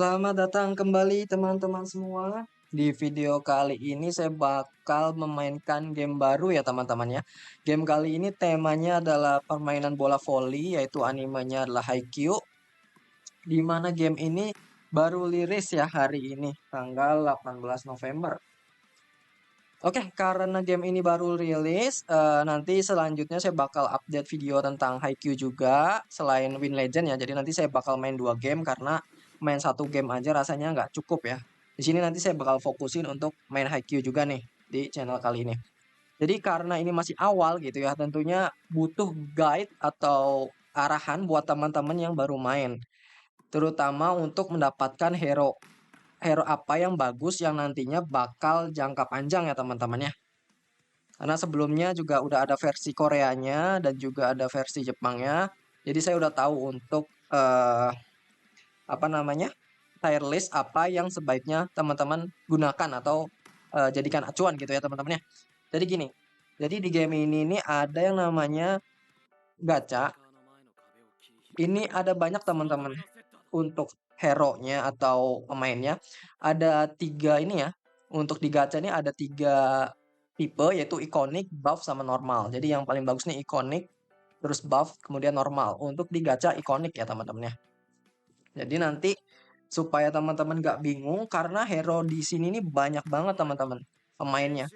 Selamat datang kembali teman-teman semua. Di video kali ini saya bakal memainkan game baru ya teman-teman ya. Game kali ini temanya adalah permainan bola voli, yaitu animenya adalah Haikyuu. Di mana game ini baru liris ya hari ini tanggal 18 November. Oke, karena game ini baru rilis, nanti selanjutnya saya bakal update video tentang Haikyuu juga, selain Win Legend ya. Jadi nanti saya bakal main 2 game karena main satu game aja rasanya nggak cukup ya. Di sini nanti saya bakal fokusin untuk main Haikyuu juga nih di channel kali ini. Jadi karena ini masih awal gitu ya, tentunya butuh guide atau arahan buat teman-teman yang baru main. Terutama untuk mendapatkan hero hero apa yang bagus yang nantinya bakal jangka panjang ya teman-teman ya. Karena sebelumnya juga udah ada versi Koreanya dan juga ada versi Jepangnya. Jadi saya udah tahu untuk apa namanya tier list apa yang sebaiknya teman-teman gunakan atau jadikan acuan gitu ya teman-teman ya. Jadi gini, jadi di game ini nih ada yang namanya gacha. Ini ada banyak teman-teman untuk hero-nya atau pemainnya. Ada 3 ini ya. Untuk di gacha ini ada 3 tipe yaitu iconic, buff, sama normal. Jadi yang paling bagus nih iconic, terus buff, kemudian normal. Untuk di gacha iconic ya teman-teman ya. Jadi nanti supaya teman-teman nggak bingung karena hero di sini nih banyak banget teman-teman pemainnya.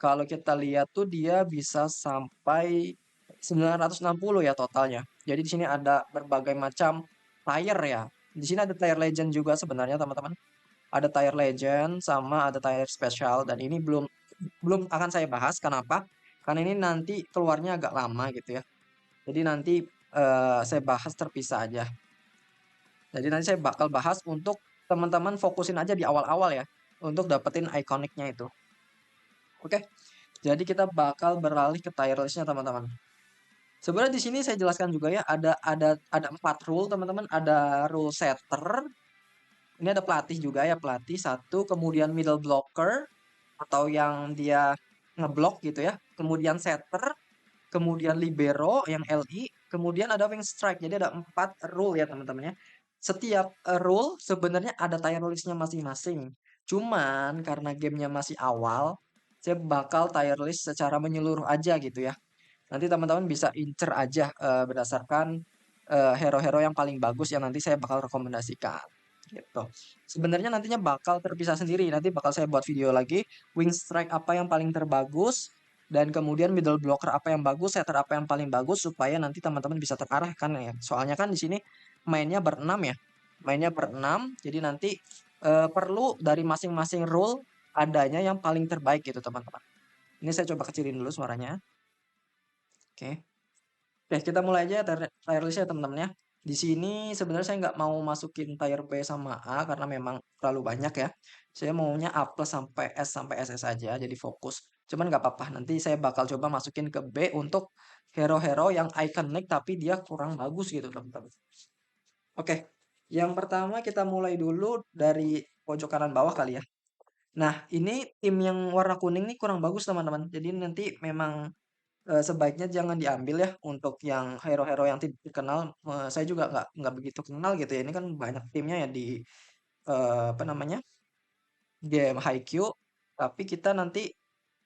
Kalau kita lihat tuh dia bisa sampai 960 ya totalnya. Jadi di sini ada berbagai macam tier ya. Di sini ada tier legend juga sebenarnya teman-teman. Ada tier legend sama ada tier special dan ini belum belum akan saya bahas. Kenapa? Karena ini nanti keluarnya agak lama gitu ya. Jadi nanti saya bahas terpisah aja. Jadi nanti saya bakal bahas untuk teman-teman fokusin aja di awal-awal ya untuk dapetin ikoniknya itu. Oke. Jadi kita bakal beralih ke tier listnya teman-teman. Sebenarnya di sini saya jelaskan juga ya ada 4 rule teman-teman. Ada rule setter. Ini ada pelatih juga ya, pelatih satu, kemudian middle blocker atau yang dia ngeblok gitu ya. Kemudian setter, kemudian libero yang LI, kemudian ada wing strike. Jadi ada 4 rule ya teman-teman ya. Setiap rule sebenarnya ada tier listnya masing-masing. Cuman karena gamenya masih awal, saya bakal tier list secara menyeluruh aja gitu ya. Nanti teman-teman bisa incer aja berdasarkan hero-hero yang paling bagus yang nanti saya bakal rekomendasikan gitu. Sebenarnya nantinya bakal terpisah sendiri. Nanti bakal saya buat video lagi wing strike apa yang paling terbagus dan kemudian middle blocker apa yang bagus, setter apa yang paling bagus supaya nanti teman-teman bisa terarahkan ya. Soalnya kan di sini mainnya berenam ya. Mainnya berenam, jadi nanti perlu dari masing-masing rule adanya yang paling terbaik gitu teman-teman. Ini saya coba kecilin dulu suaranya. Oke. Oke, kita mulai aja tier list-nya teman-teman ya. Di sini sebenarnya saya nggak mau masukin tier B sama A karena memang terlalu banyak ya. Saya maunya A plus sampai S sampai SS aja, jadi fokus. Cuman nggak apa-apa, nanti saya bakal coba masukin ke B untuk hero-hero yang iconic tapi dia kurang bagus gitu teman-teman. Oke, yang pertama kita mulai dulu dari pojok kanan bawah kali ya. Nah, ini tim yang warna kuning nih kurang bagus teman-teman. Jadi nanti memang sebaiknya jangan diambil ya untuk yang hero-hero yang tidak dikenal. Saya juga nggak begitu kenal gitu ya. Ini kan banyak timnya ya di apa namanya game Haikyuu. Tapi kita nanti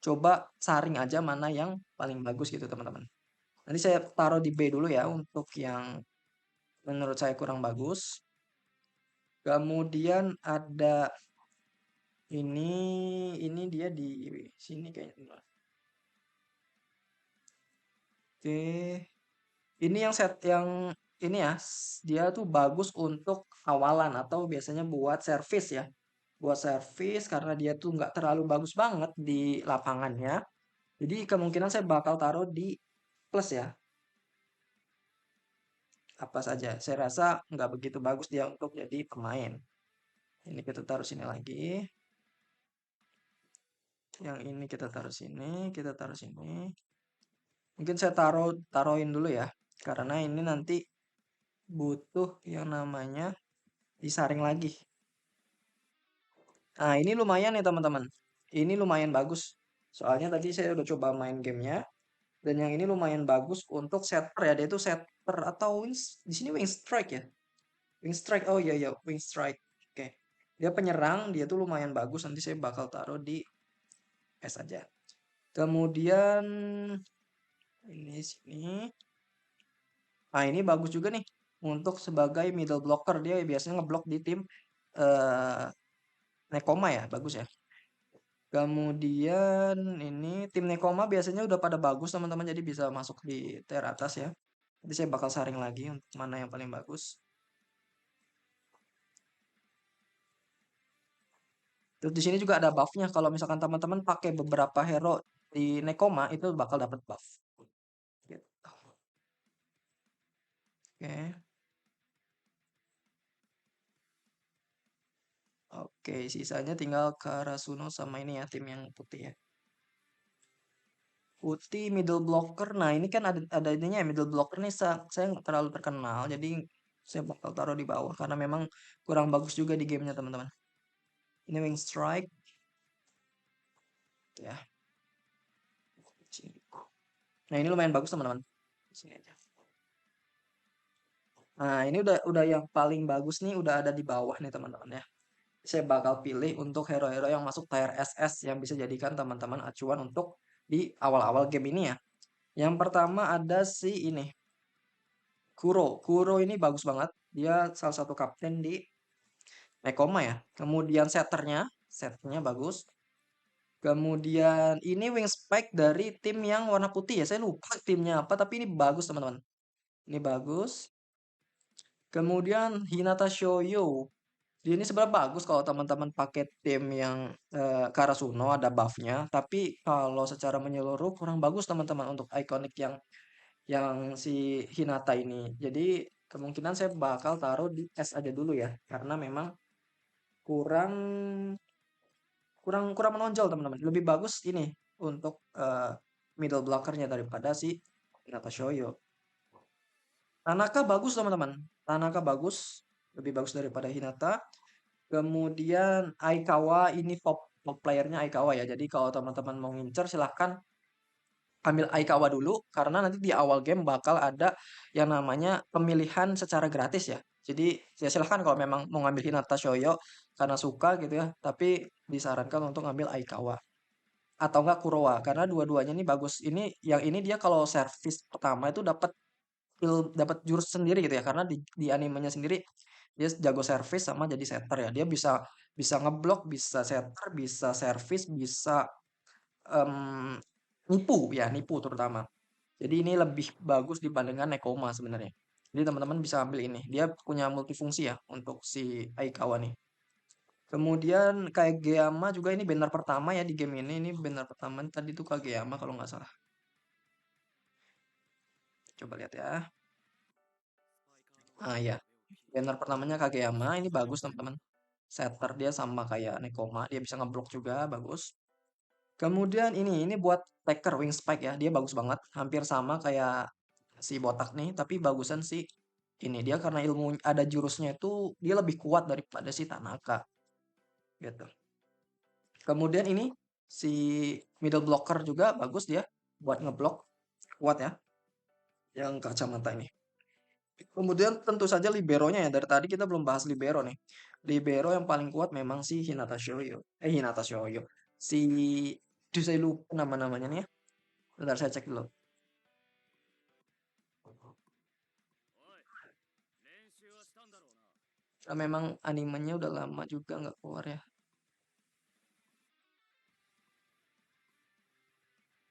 coba saring aja mana yang paling bagus gitu teman-teman. Nanti saya taruh di B dulu ya untuk yang menurut saya kurang bagus. Kemudian ada ini dia di sini kayaknya. Oke. Ini yang set yang ini ya, dia tuh bagus untuk awalan atau biasanya buat servis ya. Buat servis karena dia tuh nggak terlalu bagus banget di lapangannya. Jadi kemungkinan saya bakal taruh di plus ya. Apa saja. Saya rasa nggak begitu bagus dia untuk jadi pemain. Ini kita taruh sini lagi. Yang ini kita taruh sini, kita taruh sini. Mungkin saya taruhin dulu ya. Karena ini nanti butuh yang namanya disaring lagi. Nah, ini lumayan ya teman-teman. Ini lumayan bagus. Soalnya tadi saya udah coba main gamenya. Dan yang ini lumayan bagus untuk setter ya. Dia itu setter atau di sini wing strike ya. Wing strike. Oh iya iya, wing strike. Dia penyerang, dia tuh lumayan bagus. Nanti saya bakal taruh di S aja. Kemudian ini sini. Nah, ini bagus juga nih untuk sebagai middle blocker. Dia biasanya ngeblok di tim eh Nekoma ya, bagus ya. Kemudian ini tim Nekoma biasanya udah pada bagus teman-teman, jadi bisa masuk di tier atas ya. Nanti saya bakal saring lagi untuk mana yang paling bagus. Terus di sini juga ada buffnya. Kalau misalkan teman-teman pakai beberapa hero di Nekoma itu bakal dapat buff. Gitu. Oke. Oke, sisanya tinggal Karasuno sama ini ya, tim yang putih ya. Putih middle blocker. Nah, ini kan ada ininya ya, middle blocker nih saya nggak terlalu terkenal, jadi saya bakal taruh di bawah karena memang kurang bagus juga di gamenya teman-teman. Ini wing strike ya. Sini. Nah, ini lumayan bagus teman-teman. Sini aja. Nah, ini udah yang paling bagus nih udah ada di bawah nih teman-teman ya. Saya bakal pilih untuk hero-hero yang masuk tier SS yang bisa jadikan teman-teman acuan untuk di awal-awal game ini ya. Yang pertama ada si ini, Kuro. Kuro ini bagus banget. Dia salah satu kapten di Nekoma ya. Kemudian setternya bagus. Kemudian ini wing spike dari tim yang warna putih ya. Saya lupa timnya apa, tapi ini bagus teman-teman. Ini bagus. Kemudian Hinata Shoyo. Dia ini sebenarnya bagus kalau teman-teman pakai tim yang Karasuno ada buffnya. Tapi kalau secara menyeluruh kurang bagus teman-teman untuk ikonik yang si Hinata ini. Jadi kemungkinan saya bakal taruh di S aja dulu ya, karena memang kurang kurang kurang menonjol teman-teman. Lebih bagus ini untuk middle blockernya daripada si Hinata Shoyo. Tanaka bagus teman-teman. Tanaka bagus, lebih bagus daripada Hinata. Kemudian Aikawa ini top playernya Aikawa ya. Jadi kalau teman-teman mau ngincer silahkan ambil Aikawa dulu karena nanti di awal game bakal ada yang namanya pemilihan secara gratis ya. Jadi ya silahkan kalau memang mau ngambil Hinata Shoyo karena suka gitu ya, tapi disarankan untuk ngambil Aikawa atau enggak Kurowa karena dua-duanya ini bagus. Ini yang ini dia kalau servis pertama itu dapat jurus sendiri gitu ya karena di animenya sendiri dia jago servis sama jadi setter ya. Dia bisa bisa ngeblok, bisa setter, bisa servis, bisa em, nipu ya, nipu terutama. Jadi ini lebih bagus dibandingkan Nekoma sebenarnya. Jadi teman-teman bisa ambil ini. Dia punya multifungsi ya untuk si Aikawa nih. Kemudian Kageyama juga ini banner pertama ya di game ini. Ini banner pertama tadi tuh Kageyama kalau nggak salah. Coba lihat ya. Ah ya, banner pertamanya Kageyama. Ini bagus teman-teman. Setter dia sama kayak Nekoma. Dia bisa ngeblok juga, bagus. Kemudian ini buat Taker Wing Spike ya. Dia bagus banget. Hampir sama kayak si botak nih. Tapi bagusan si ini. Dia karena ilmu ada jurusnya itu dia lebih kuat daripada si Tanaka. Gitu. Kemudian ini si middle blocker juga bagus dia. Buat ngeblok. Kuat ya. Yang kacamata ini. Kemudian tentu saja liberonya ya. Dari tadi kita belum bahas libero nih. Libero yang paling kuat memang si Hinata Shoyo. Hinata Shoyo. Si... Duh, saya lupa nama-namanya nih ya. Bentar saya cek dulu. Karena memang animenya udah lama juga nggak keluar ya.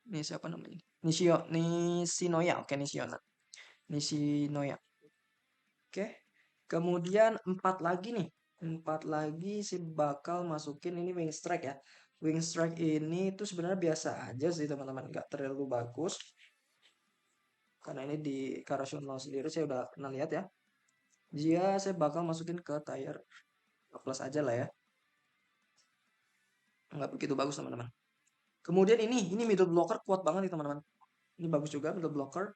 Ini siapa namanya? Nishinoya. Oke, Nishinoya. Oke. Kemudian empat lagi nih. Empat lagi sih bakal masukin ini wing strike ya. Wing strike ini tuh sebenarnya biasa aja sih teman-teman. Nggak terlalu bagus. Karena ini di Karasuno sendiri saya udah pernah lihat ya. Dia saya bakal masukin ke tier plus aja lah ya. Nggak begitu bagus teman-teman. Kemudian ini middle blocker kuat banget nih teman-teman. Ini bagus juga middle blocker.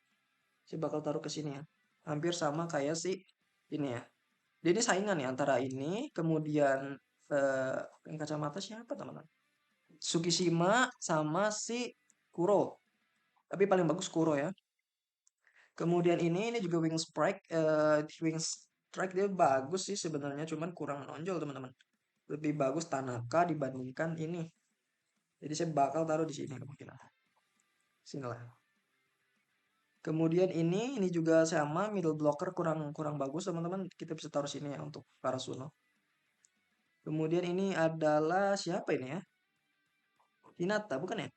Saya bakal taruh ke sini ya. Hampir sama kayak si ini ya. Jadi ini saingan ya antara ini, kemudian yang kacamata siapa teman-teman? Tsukishima sama si Kuro. Tapi paling bagus Kuro ya. Kemudian ini juga Wing Strike. Wing Strike dia bagus sih sebenarnya, cuman kurang menonjol teman-teman. lebih bagus Tanaka dibandingkan ini. Jadi saya bakal taruh di sini kemungkinan. Sinilah. Kemudian ini juga sama middle blocker kurang kurang bagus teman-teman. Kita bisa taruh sini ya untuk Karasuno. Kemudian ini adalah siapa ini ya? Hinata bukan ya?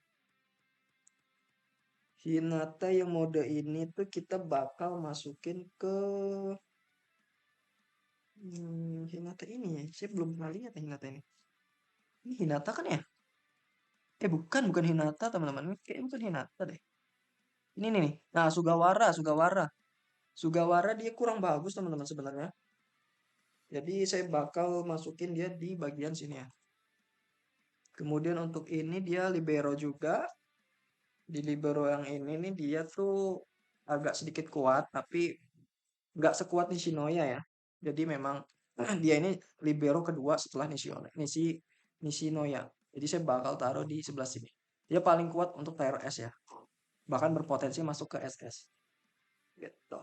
Hinata yang mode ini tuh kita bakal masukin ke Hinata ini ya. Saya belum pernah lihat ya Hinata ini. Ini Hinata kan ya? Bukan Hinata teman-teman. Kayaknya bukan Hinata deh. Ini nih. Nah, Sugawara, Sugawara. Sugawara dia kurang bagus teman-teman sebenarnya. Jadi saya bakal masukin dia di bagian sini ya. Kemudian untuk ini dia libero juga. Di libero yang ini nih dia tuh agak sedikit kuat, tapi nggak sekuat Nishinoya ya. Jadi memang dia ini libero kedua setelah Nishinoya. Jadi saya bakal taruh di sebelah sini. Dia paling kuat untuk TRS ya. Bahkan berpotensi masuk ke SS. Gitu.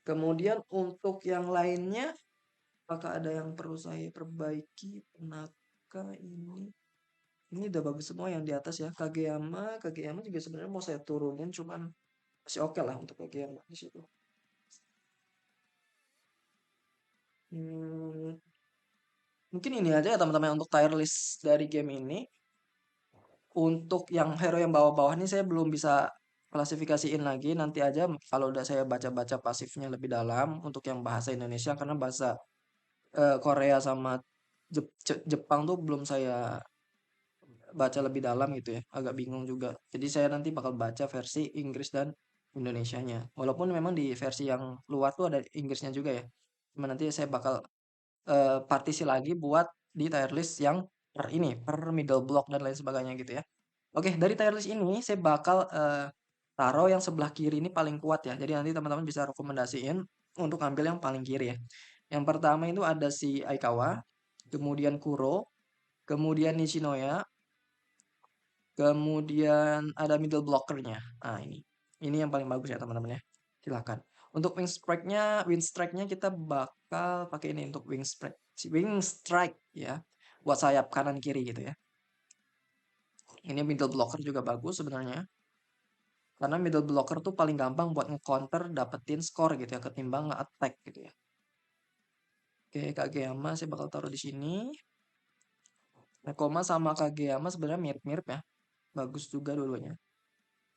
Kemudian untuk yang lainnya, apakah ada yang perlu saya perbaiki? Penaka ini udah bagus semua yang di atas ya. Kageyama juga sebenarnya mau saya turunin, cuman masih oke lah untuk Kageyama di situ. Hmm, mungkin ini aja ya teman-teman untuk tier list dari game ini. Untuk yang hero yang bawah-bawah ini saya belum bisa klasifikasiin lagi. Nanti aja kalau udah saya baca-baca pasifnya lebih dalam untuk yang bahasa Indonesia karena bahasa Korea sama Jepang tuh belum saya baca lebih dalam gitu ya. Agak bingung juga. Jadi saya nanti bakal baca versi Inggris dan Indonesianya. Walaupun memang di versi yang luar tuh ada Inggrisnya juga ya. Cuma nanti saya bakal partisi lagi buat di tier list yang per middle block dan lain sebagainya gitu ya. Oke, dari tier list ini saya bakal taruh yang sebelah kiri ini paling kuat ya. Jadi nanti teman-teman bisa rekomendasiin untuk ambil yang paling kiri ya. Yang pertama itu ada si Aikawa, kemudian Kuro, kemudian Nishinoya, kemudian ada middle blockernya. Nah ini. Ini yang paling bagus ya teman-teman ya. Silakan. Untuk wing strike-nya kita bakal pakai ini untuk wing strike ya. Buat sayap kanan kiri gitu ya. Ini middle blocker juga bagus sebenarnya. Karena middle blocker tuh paling gampang buat nge-counter dapetin score gitu ya ketimbang nge-attack gitu ya. Oke, Kageyama saya bakal taruh di sini. Nekoma sama Kageyama sebenarnya mirip-mirip ya. Bagus juga dua-duanya.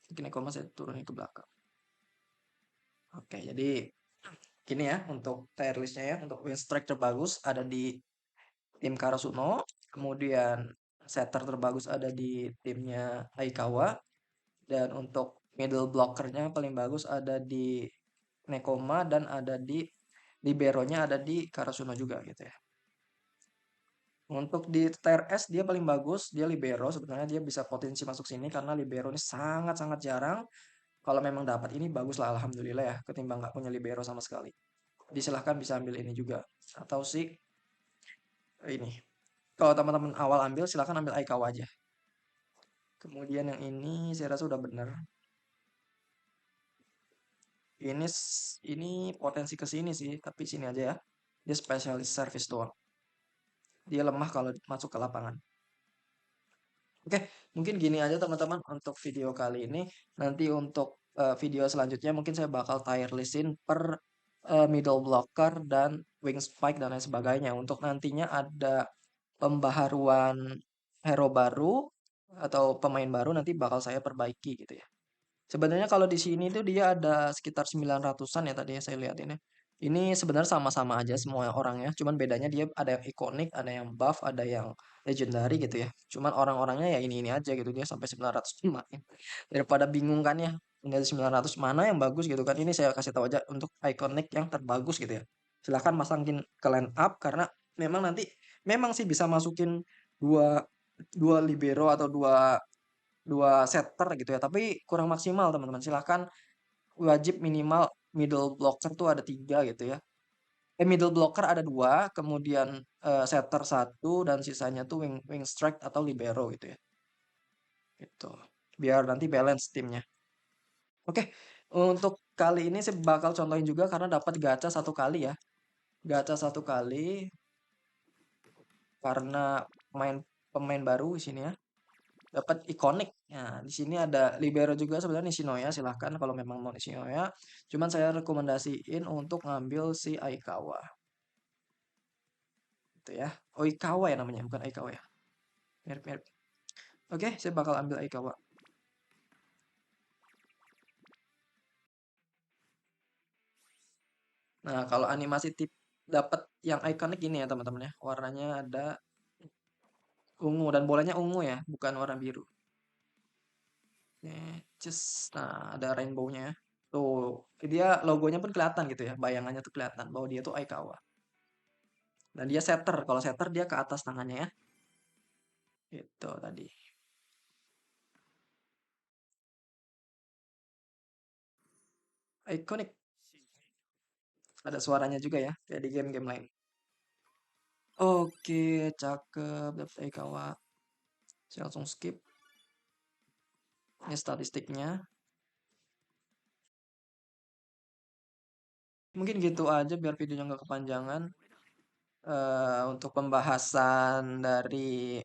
Mungkin Nekoma saya turunin ke belakang. Oke, jadi gini ya untuk tier listnya ya. Untuk win strike terbagus ada di tim Karasuno. Kemudian setter terbagus ada di timnya Aikawa. Dan untuk middle blockernya paling bagus ada di Nekoma dan ada di Liberonya ada di Karasuno juga gitu ya. Untuk di TRS dia paling bagus, dia libero sebenarnya dia bisa potensi masuk sini karena libero ini sangat-sangat jarang. Kalau memang dapat ini bagus lah alhamdulillah ya, ketimbang nggak punya libero sama sekali. Disilahkan bisa ambil ini juga atau si ini. Kalau teman-teman awal ambil silahkan ambil Aikawa aja. Kemudian yang ini saya rasa udah bener. Ini potensi ke sini sih, tapi sini aja ya. Dia spesialis service doang. Dia lemah kalau masuk ke lapangan. Oke, mungkin gini aja teman-teman untuk video kali ini. Nanti untuk video selanjutnya mungkin saya bakal tier listin per middle blocker dan wing spike dan lain sebagainya. Untuk nantinya ada pembaharuan hero baru atau pemain baru nanti bakal saya perbaiki gitu ya. Sebenarnya kalau di sini tuh dia ada sekitar 900-an ya tadi ya saya lihat ini. Ini sebenarnya sama-sama aja semua orangnya, cuman bedanya dia ada yang ikonik, ada yang buff, ada yang legendary gitu ya. Cuman orang-orangnya ya ini aja gitu dia sampai 900 main. Daripada bingung kan ya, ini ada 900 mana yang bagus gitu kan. Ini saya kasih tahu aja untuk ikonik yang terbagus gitu ya. Silahkan masangin ke line up karena memang nanti memang sih bisa masukin dua dua libero atau dua dua setter gitu ya tapi kurang maksimal teman-teman silahkan wajib minimal middle blocker tuh ada tiga gitu ya middle blocker ada dua kemudian setter satu dan sisanya tuh wing strike atau libero gitu ya gitu biar nanti balance timnya oke untuk kali ini saya bakal contohin juga karena dapat gacha satu kali ya gacha satu kali karena pemain baru di sini ya. Dapat ikonik. Nah, di sini ada libero juga sebenarnya Nishinoya, silahkan kalau memang mau Nishinoya. Cuman saya rekomendasiin untuk ngambil si Aikawa. Itu ya. Oikawa ya namanya, bukan Aikawa ya. Mirip-mirip. Oke, saya bakal ambil Aikawa. Nah, kalau animasi tip dapat yang ikonik ini ya teman-teman ya. Warnanya ada ungu dan bolanya ungu ya, bukan warna biru. Oke, nah ada rainbow-nya ya. Tuh, dia logonya pun kelihatan gitu ya, bayangannya tuh kelihatan bahwa dia tuh Aikawa. Dan dia setter, kalau setter dia ke atas tangannya ya. Itu tadi. Iconic. Ada suaranya juga ya, kayak di game-game lain. Oke, cakep. Dapet Aikawa. Saya langsung skip. Ini statistiknya. Mungkin gitu aja biar videonya nggak kepanjangan. Untuk pembahasan dari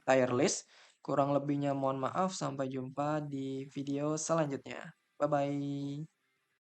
tier list. Kurang lebihnya mohon maaf. Sampai jumpa di video selanjutnya. Bye-bye.